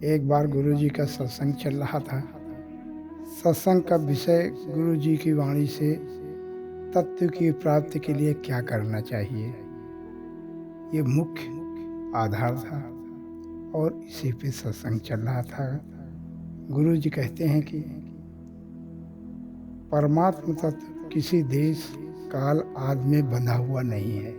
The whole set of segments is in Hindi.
एक बार गुरुजी का सत्संग चल रहा था। सत्संग का विषय गुरुजी की वाणी से तत्व की प्राप्ति के लिए क्या करना चाहिए, ये मुख्य आधार था और इसी पे सत्संग चल रहा था। गुरुजी कहते हैं कि परमात्म तत्व किसी देश काल आदि में बंधा हुआ नहीं है।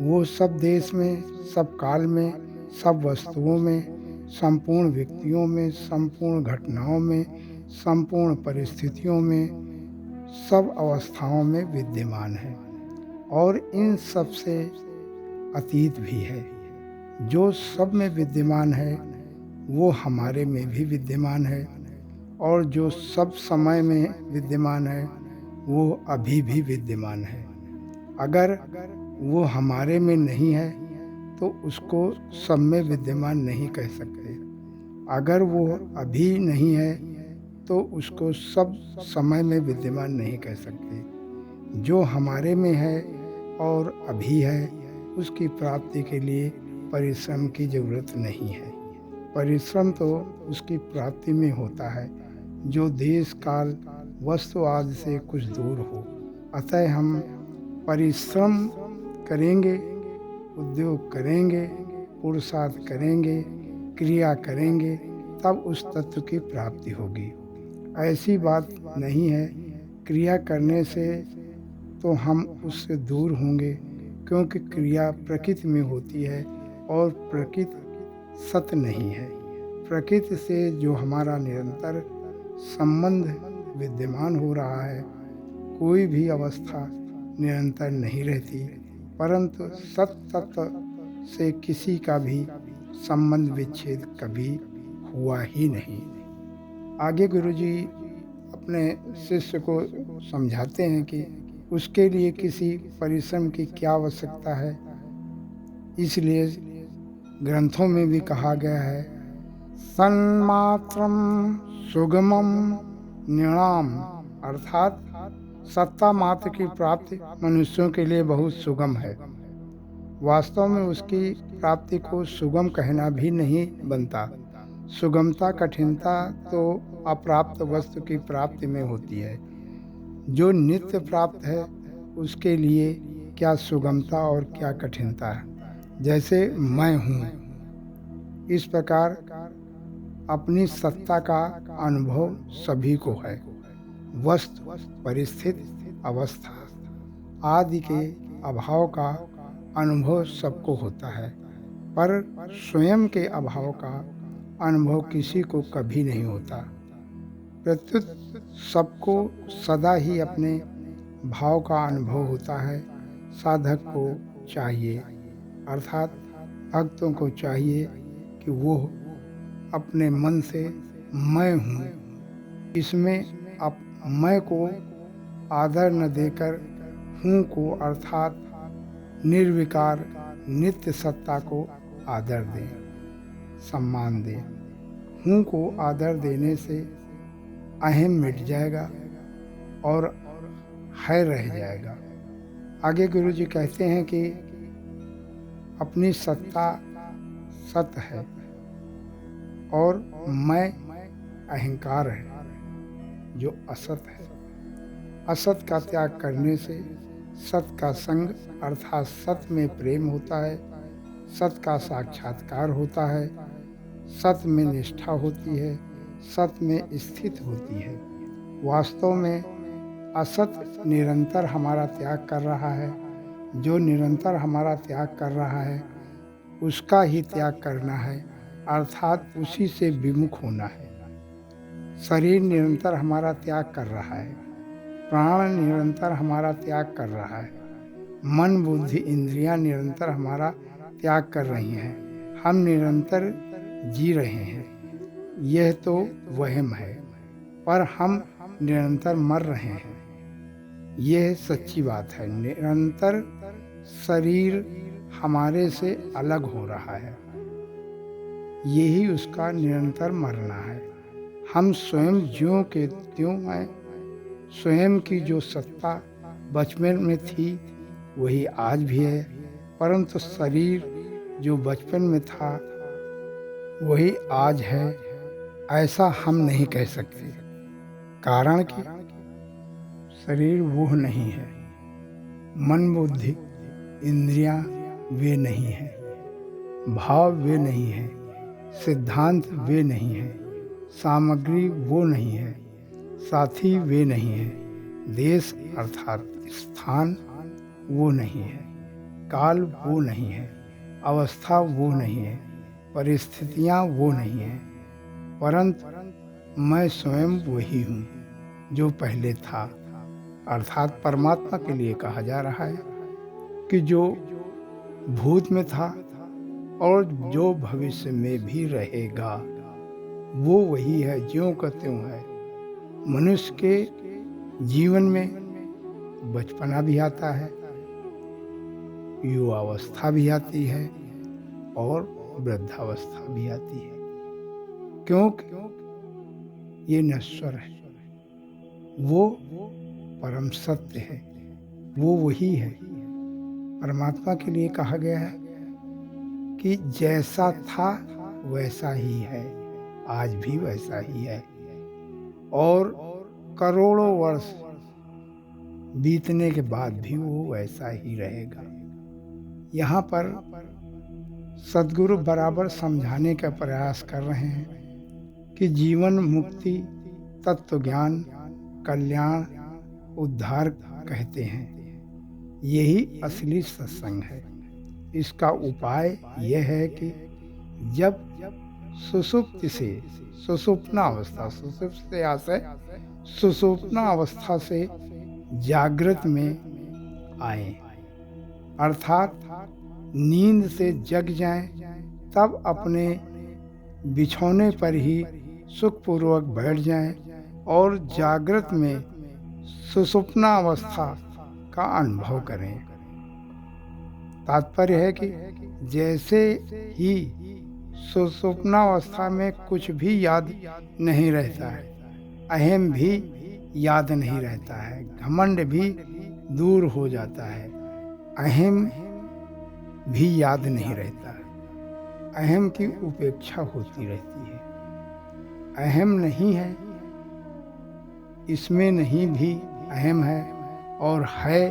वो सब देश में, सब काल में, सब वस्तुओं में, संपूर्ण व्यक्तियों में, संपूर्ण घटनाओं में, संपूर्ण परिस्थितियों में, सब अवस्थाओं में विद्यमान है और इन सब से अतीत भी है। जो सब में विद्यमान है वो हमारे में भी विद्यमान है और जो सब समय में विद्यमान है वो अभी भी विद्यमान है। अगर वो हमारे में नहीं है तो उसको सब में विद्यमान नहीं कह सकते। अगर वो अभी नहीं है तो उसको सब समय में विद्यमान नहीं कह सकते। जो हमारे में है और अभी है उसकी प्राप्ति के लिए परिश्रम की ज़रूरत नहीं है। परिश्रम तो उसकी प्राप्ति में होता है जो देश काल वस्तु आदि से कुछ दूर हो। अतः हम परिश्रम करेंगे, उद्योग करेंगे, पुरुषार्थ करेंगे, क्रिया करेंगे, तब उस तत्व की प्राप्ति होगी। ऐसी बात नहीं है क्रिया करने से तो हम उससे दूर होंगे, क्योंकि क्रिया प्रकृति में होती है और प्रकृति सत्य नहीं है। प्रकृति से जो हमारा निरंतर संबंध विद्यमान हो रहा है, कोई भी अवस्था निरंतर नहीं रहती, परंतु सत्य तत्व से किसी का भी संबंध विच्छेद कभी हुआ ही नहीं। आगे गुरुजी अपने शिष्य को समझाते हैं कि उसके लिए किसी परिश्रम की क्या आवश्यकता है। इसलिए ग्रंथों में भी कहा गया है, सन्मात्रम सुगमम नृणाम, अर्थात सत्ता मात्र की प्राप्ति मनुष्यों के लिए बहुत सुगम है। वास्तव में उसकी प्राप्ति को सुगम कहना भी नहीं बनता। सुगमता कठिनता तो अप्राप्त वस्तु की प्राप्ति में होती है। जो नित्य प्राप्त है उसके लिए क्या सुगमता और क्या कठिनता है। जैसे मैं हूँ, इस प्रकार अपनी सत्ता का अनुभव सभी को है। वस्तु, परिस्थिति, अवस्था आदि के अभाव का अनुभव सबको होता है, पर स्वयं के अभाव का अनुभव किसी को कभी नहीं होता। प्रत्युत सबको सदा ही अपने भाव का अनुभव होता है। साधक को चाहिए, अर्थात भक्तों को चाहिए कि वो अपने मन से मैं हूँ, इसमें अब मैं को आदर न देकर हूँ को, अर्थात निर्विकार नित्य सत्ता को आदर दें, सम्मान दें। हूँ को आदर देने से अहम मिट जाएगा और है रह जाएगा। आगे गुरुजी कहते हैं कि अपनी सत्ता सत्य है और मैं अहंकार है जो असत है। असत का त्याग करने से सत का संग, अर्थात सत में प्रेम होता है, सत का साक्षात्कार होता है, सत में निष्ठा होती है, सत में स्थित होती है। वास्तव में असत निरंतर हमारा त्याग कर रहा है। जो निरंतर हमारा त्याग कर रहा है उसका ही त्याग करना है, अर्थात उसी से विमुख होना है। शरीर निरंतर हमारा त्याग कर रहा है, प्राण निरंतर हमारा त्याग कर रहा है, मन बुद्धि इंद्रियां निरंतर हमारा त्याग कर रही हैं। हम निरंतर जी रहे हैं, यह तो वहम है, पर हम निरंतर मर रहे हैं, यह सच्ची बात है। निरंतर शरीर हमारे से अलग हो रहा है, यही उसका निरंतर मरना है। हम स्वयं ज्यों के त्यों हैं। स्वयं की जो सत्ता बचपन में थी वही आज भी है, परंतु शरीर जो बचपन में था वही आज है, ऐसा हम नहीं कह सकते। कारण कि शरीर वो नहीं है, मन बुद्धि इंद्रियां वे नहीं है, भाव वे नहीं है, सिद्धांत वे नहीं है, सामग्री वो नहीं है, साथी वे नहीं है, देश अर्थात स्थान वो नहीं है, काल वो नहीं है, अवस्था वो नहीं है, परिस्थितियां वो नहीं है, परंतु मैं स्वयं वही हूँ जो पहले था। अर्थात परमात्मा के लिए कहा जा रहा है कि जो भूत में था और जो भविष्य में भी रहेगा वो वही है, ज्यों का त्यों है। मनुष्य के जीवन में बचपना भी आता है, युवावस्था भी आती है और वृद्धावस्था भी आती है, क्योंकि ये नश्वर है, वो परम सत्य है, वो वही है। परमात्मा के लिए कहा गया है कि जैसा था वैसा ही है, आज भी वैसा ही है, और करोड़ों वर्ष बीतने के बाद भी वो वैसा ही रहेगा। यहाँ पर सद्गुरु बराबर समझाने का प्रयास कर रहे हैं कि जीवन मुक्ति, तत्व ज्ञान, कल्याण, उद्धार कहते हैं, यही असली सत्संग है। इसका उपाय यह है कि जब सुषुप्ति से सुषुप्ना अवस्था, सुषुप्ना अवस्था से जागृत में आए, अर्थात नींद से जग जाएं, तब अपने बिछौने पर ही सुखपूर्वक बैठ जाएं और जागृत में सुषुप्ना अवस्था का अनुभव करें। तात्पर्य है कि जैसे ही सुषुप्नावस्था में कुछ भी याद नहीं रहता है, अहम भी याद नहीं रहता है, घमंड भी दूर हो जाता है, अहम भी याद नहीं रहता है, अहम की उपेक्षा होती रहती है। अहम नहीं है, इसमें नहीं भी अहम है और है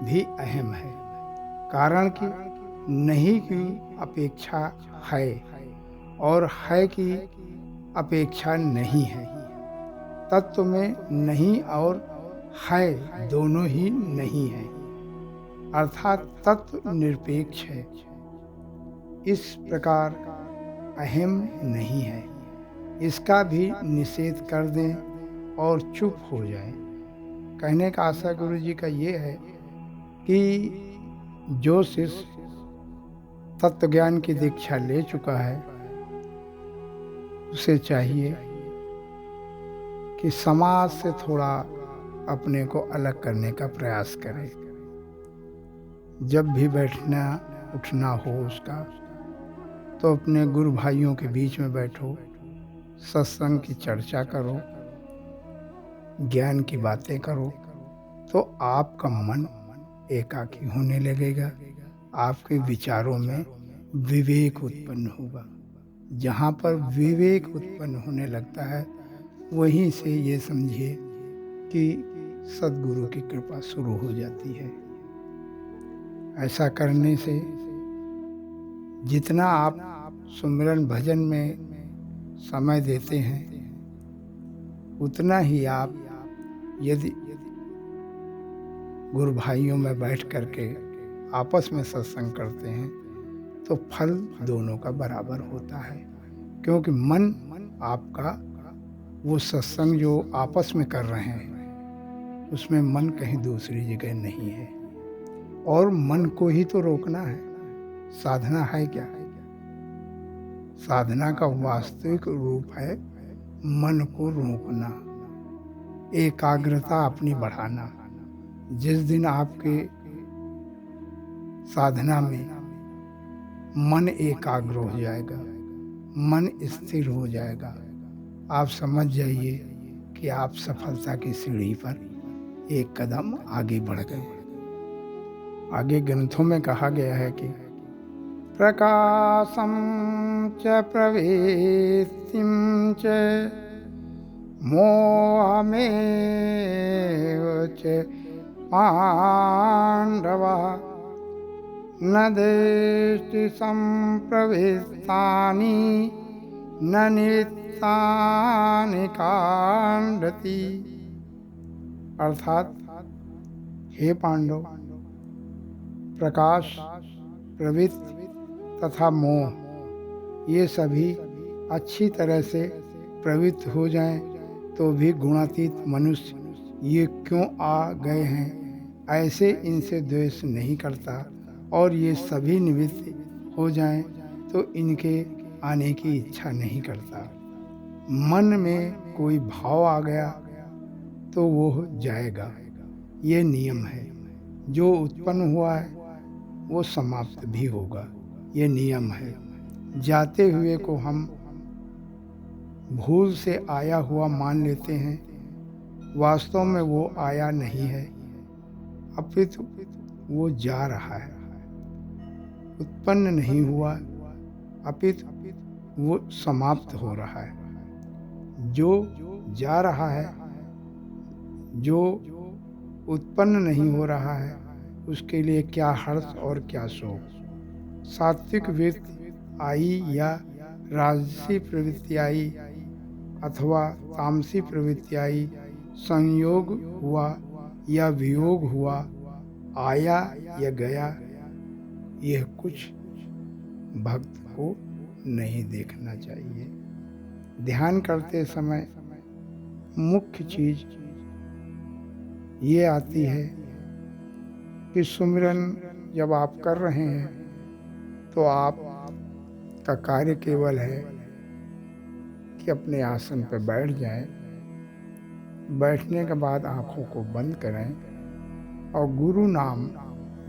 भी अहम है, कारण कि नहीं की अपेक्षा है और है की अपेक्षा नहीं है। तत्व में नहीं और है दोनों ही नहीं है, अर्थात तत्व निरपेक्ष है। इस प्रकार अहम नहीं है, इसका भी निषेध कर दें और चुप हो जाएं। कहने का आशा गुरु जी का ये है कि जो शिष्य तत्व ज्ञान की दीक्षा ले चुका है उसे चाहिए कि समाज से थोड़ा अपने को अलग करने का प्रयास करे। जब भी बैठना उठना हो उसका, तो अपने गुरु भाइयों के बीच में बैठो, सत्संग की चर्चा करो, ज्ञान की बातें करो, तो आपका मन एकाकी होने लगेगा, आपके विचारों में विवेक उत्पन्न होगा। जहाँ पर विवेक उत्पन्न होने लगता है वहीं से ये समझिए कि सद्गुरु की कृपा शुरू हो जाती है। ऐसा करने से जितना आप सुमिरन भजन में समय देते हैं उतना ही आप यदि गुरु भाइयों में बैठ करके आपस में सत्संग करते हैं तो फल दोनों का बराबर होता है, क्योंकि मन आपका वो सत्संग जो आपस में कर रहे हैं उसमें मन कहीं दूसरी जगह नहीं है, और मन को ही तो रोकना है। साधना है क्या? साधना का वास्तविक रूप है मन को रोकना, एकाग्रता अपनी बढ़ाना। जिस दिन आपके साधना में मन एकाग्र हो जाएगा, मन स्थिर हो जाएगा, आप समझ जाइए कि आप सफलता की सीढ़ी पर एक कदम आगे बढ़ गए। आगे ग्रंथों में कहा गया है कि प्रकाशं च प्रवृत्तिं च मोहमेव च पाण्डव न दृष्टि संप्रवृत्तानि न निमित्तानि काण्डति। अर्थात हे पांडव, प्रकाश, प्रवृत्ति तथा मोह ये सभी अच्छी तरह से प्रवृत्त हो जाएं तो भी गुणातीत मनुष्य ये क्यों आ गए हैं ऐसे इनसे द्वेष नहीं करता, और ये सभी निवृत्त हो जाएं तो इनके आने की इच्छा नहीं करता। मन में कोई भाव आ गया तो वो जाएगा, ये नियम है। जो उत्पन्न हुआ है वो समाप्त भी होगा, ये नियम है। जाते हुए को हम भूल से आया हुआ मान लेते हैं, वास्तव में वो आया नहीं है, अपितु वो जा रहा है। उत्पन्न नहीं हुआ, अपितु वो समाप्त हो रहा है। जो जा रहा है, जो उत्पन्न नहीं हो रहा है, उसके लिए क्या हर्ष और क्या शोक। सात्विक वृत्ति आई या राजसी प्रवृत्ति आई अथवा तामसी प्रवृत्ति आई, संयोग हुआ या वियोग हुआ, आया या गया, यह कुछ भक्त को नहीं देखना चाहिए। ध्यान करते समय मुख्य चीज ये आती है कि सुमिरन जब आप कर रहे हैं तो आप का कार्य केवल है कि अपने आसन पर बैठ जाएं, बैठने के बाद आँखों को बंद करें और गुरु नाम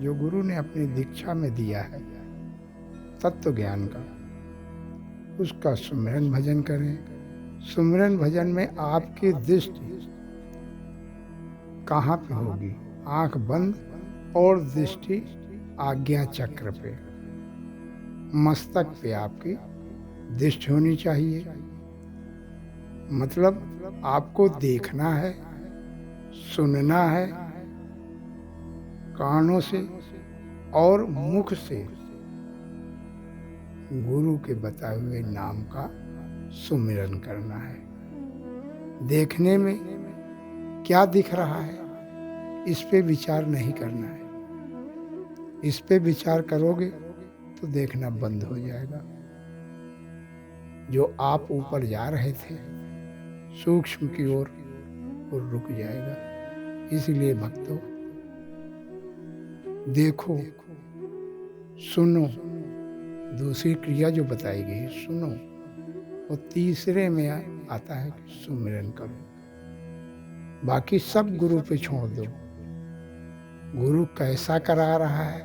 जो गुरु ने अपनी दीक्षा में दिया है तत्व ज्ञान का, उसका सुमिरन भजन करें। सुमिरन भजन में आपकी दृष्टि कहाँ पे होगी? आँख बंद और दृष्टि आज्ञा चक्र पे, मस्तक पे आपकी दृष्टि होनी चाहिए। मतलब आपको देखना है, सुनना है कानों से और मुख से गुरु के बताए हुए नाम का सुमिरन करना है। देखने में क्या दिख रहा है इस पे विचार नहीं करना है। इस पे विचार करोगे तो देखना बंद हो जाएगा। जो आप ऊपर जा रहे थे सूक्ष्म की ओर वो रुक जाएगा। इसलिए भक्तों, देखो, सुनो, दूसरी क्रिया जो बताई गई सुनो, और तीसरे में आता है कि सुमिरन करो। बाकी सब गुरु पे छोड़ दो। गुरु कैसा करा रहा है,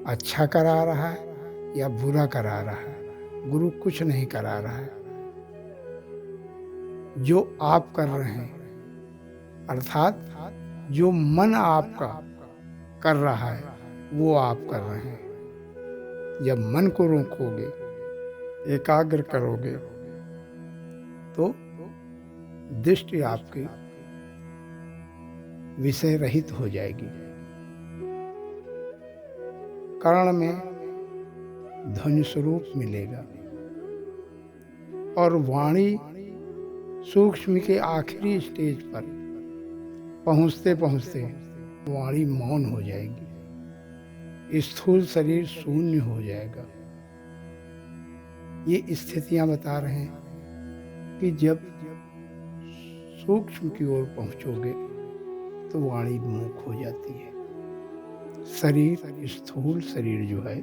अच्छा करा रहा है या बुरा करा रहा है, गुरु कुछ नहीं करा रहा है। जो आप कर रहे हैं, अर्थात जो मन आपका कर रहा है वो आप कर रहे हैं। जब मन को रोकोगे, एकाग्र करोगे तो दृष्टि आपकी विषय रहित हो जाएगी। कर्ण में ध्वनि स्वरूप मिलेगा और वाणी सूक्ष्म के आखिरी स्टेज पर पहुंचते पहुंचते वाणी मौन हो जाएगी। स्थूल शरीर शून्य हो जाएगा। ये स्थितियां बता रहे हैं कि जब सूक्ष्म की ओर पहुंचोगे तो वाणी मूक हो जाती है। शरीर, स्थूल शरीर जो है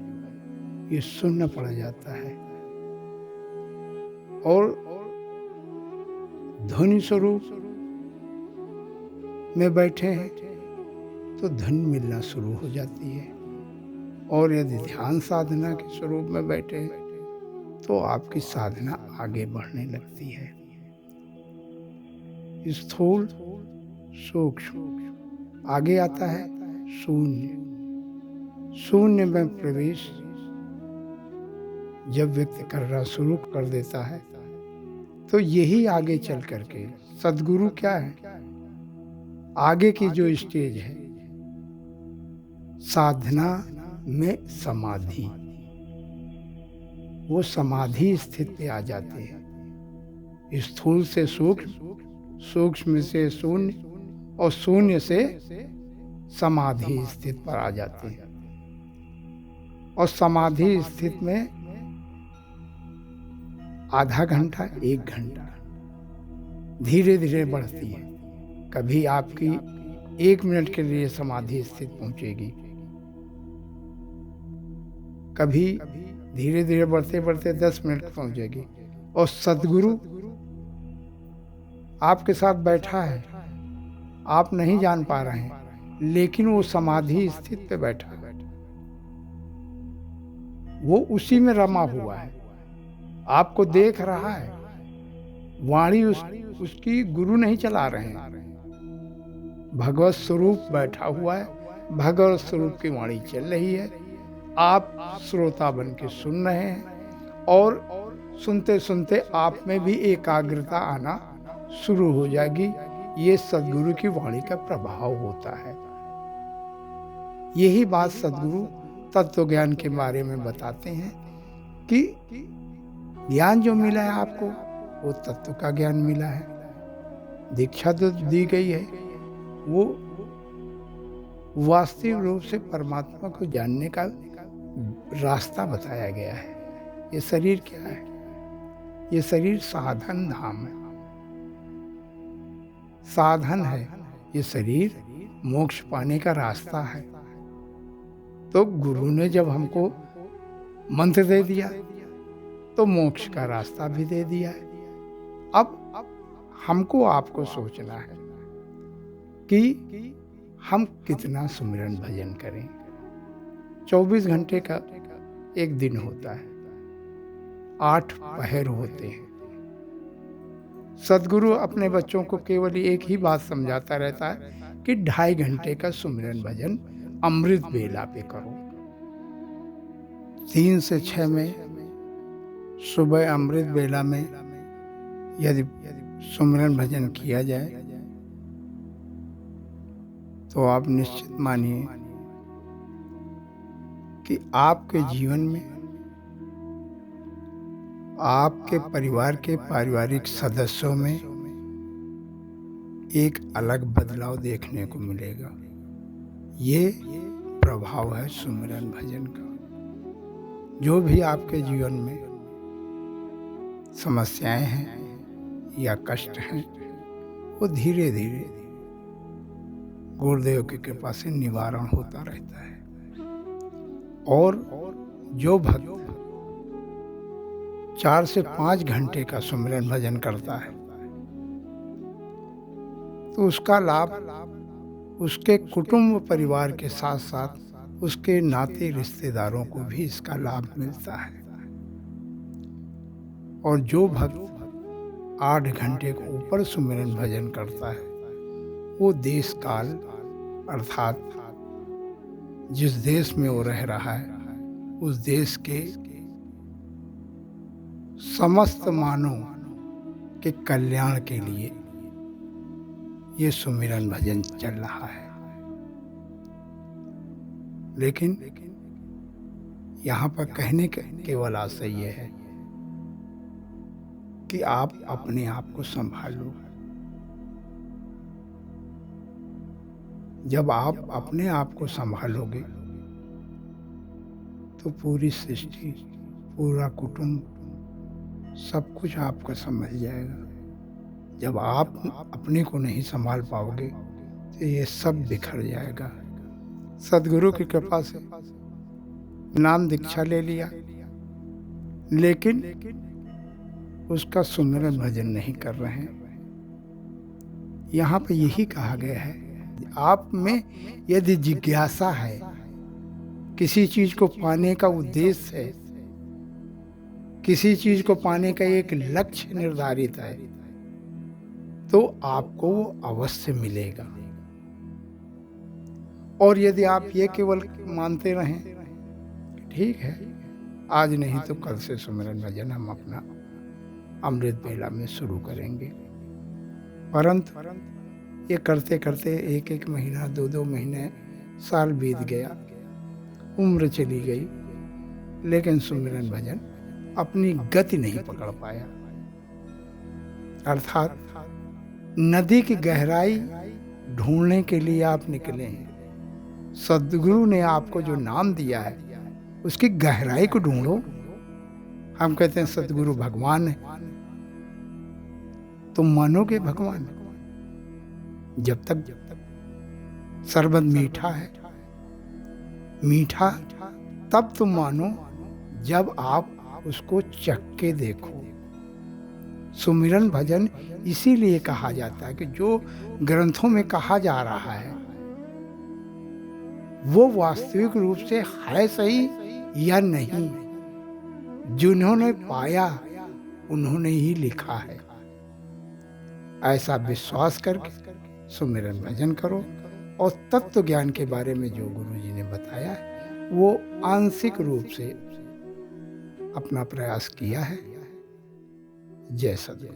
ये शून्य पड़ जाता है और ध्वनि स्वरूप में बैठे हैं तो ध्वनि मिलना शुरू हो जाती है। और यदि ध्यान साधना के स्वरूप में बैठे हैं तो आपकी साधना आगे बढ़ने लगती है। स्थूल, सूक्ष्म, आगे आता है शून्य, शून्य में प्रवेश जब व्यक्ति करना शुरू कर देता है तो यही आगे चल करके सद्गुरु क्या है, आगे की जो स्टेज है साधना में समाधि, वो समाधि स्थिति पे आ जाते हैं। स्थूल से सूक्ष्म, सूक्ष्म से शून्य और शून्य से समाधि स्थिति पर आ जाते हैं। और समाधि स्थिति में आधा घंटा 1 घंटा धीरे धीरे बढ़ती है। कभी आपकी 1 मिनट के लिए समाधि स्थिति पहुंचेगी, कभी धीरे धीरे बढ़ते बढ़ते 10 मिनट पहुंचेगी। और सद्गुरु आपके साथ बैठा है, आप नहीं जान पा रहे हैं, लेकिन वो समाधि स्थिति पे बैठा है, वो उसी में रमा हुआ है, आपको देख रहा है। वाणी उसकी गुरु नहीं चला रहे हैं, भगवत स्वरूप बैठा हुआ है, भगवत स्वरूप की वाणी चल रही है, आप श्रोता बन के सुन रहे हैं। और सुनते सुनते आप में भी एकाग्रता आना शुरू हो जाएगी। ये सद्गुरु की वाणी का प्रभाव होता है। यही बात सद्गुरु तत्व ज्ञान के बारे में बताते हैं कि ज्ञान जो मिला है आपको वो तत्व का ज्ञान मिला है। दीक्षा तो दी गई है, वो वास्तविक रूप से परमात्मा को जानने का रास्ता बताया गया है। ये शरीर क्या है? ये शरीर साधन धाम है, साधन है। ये शरीर मोक्ष पाने का रास्ता है। तो गुरु ने जब हमको मंत्र दे दिया तो मोक्ष का रास्ता भी दे दिया है। अब हमको आपको सोचना है कि हम कितना सुमिरन भजन करें। 24 घंटे का एक दिन होता है, 8 पहर होते हैं। सद्गुरु अपने बच्चों को केवल एक ही बात समझाता रहता है कि 2.5 घंटे का सुमिरन भजन अमृत बेला पे करो। 3 से 6 में सुबह अमृत बेला में यदि सुमिरन भजन किया जाए तो आप निश्चित मानिए कि आपके जीवन में आपके परिवार के पारिवारिक सदस्यों में एक अलग बदलाव देखने को मिलेगा। ये प्रभाव है सुमिरन भजन का। जो भी आपके जीवन में समस्याएं हैं या कष्ट हैं, वो धीरे धीरे गुरुदेव की कृपा से निवारण होता रहता है। और जो भक्त 4 से 5 घंटे का सुमिरन भजन करता है तो उसका लाभ उसके कुटुंब परिवार के साथ साथ उसके नाते रिश्तेदारों को भी इसका लाभ मिलता है। और जो भक्त 8 घंटे को ऊपर सुमिरन भजन करता है वो देश काल अर्थात जिस देश में वो रह रहा है उस देश के समस्त मानव के कल्याण के लिए ये सुमिरन भजन चल रहा है। लेकिन यहाँ पर कहने का केवल आशय ये है कि आप अपने आप को संभालो। जब आप अपने आप को संभालोगे तो पूरी सृष्टि, पूरा कुटुंब, सब कुछ आपका समझ जाएगा। जब आप अपने को नहीं संभाल पाओगे तो ये सब बिखर जाएगा। सद्गुरु की कृपा से नाम दीक्षा ले लिया, लेकिन उसका सुमिरन भजन नहीं कर रहे हैं। यहाँ पे यही कहा गया है, आप में यदि जिज्ञासा है, किसी चीज को पाने का उद्देश्य है, किसी चीज को पाने का एक लक्ष्य निर्धारित है, तो आपको वो अवश्य मिलेगा। और यदि आप ये केवल मानते रहें कि ठीक है, आज नहीं तो कल से सुमिरन भजन हम अपना अमृत बेला में शुरू करेंगे, परंतु ये करते करते एक एक महीना, दो दो महीने, साल बीत गया, उम्र चली गई, लेकिन सुमिरन भजन अपनी गति नहीं पकड़ पाया। अर्थात नदी की गहराई ढूंढने के लिए आप निकले हैं। सद्गुरु ने आपको जो नाम दिया है उसकी गहराई को ढूंढो। हम कहते हैं सद्गुरु भगवान है, तुम मानोगे भगवान जब तक शरबत मीठा है, मीठा तब तुम मानो जब आप उसको चख के देखो। सुमिरन भजन इसीलिए कहा जाता है कि जो ग्रंथों में कहा जा रहा है वो वास्तविक रूप से है सही या नहीं, जिन्होंने पाया उन्होंने ही लिखा है। ऐसा विश्वास करके सुमिरन भजन करो और तत्व ज्ञान के बारे में जो गुरु जी ने बताया है वो आंशिक रूप से अपना प्रयास किया है। जय सद्गुरु।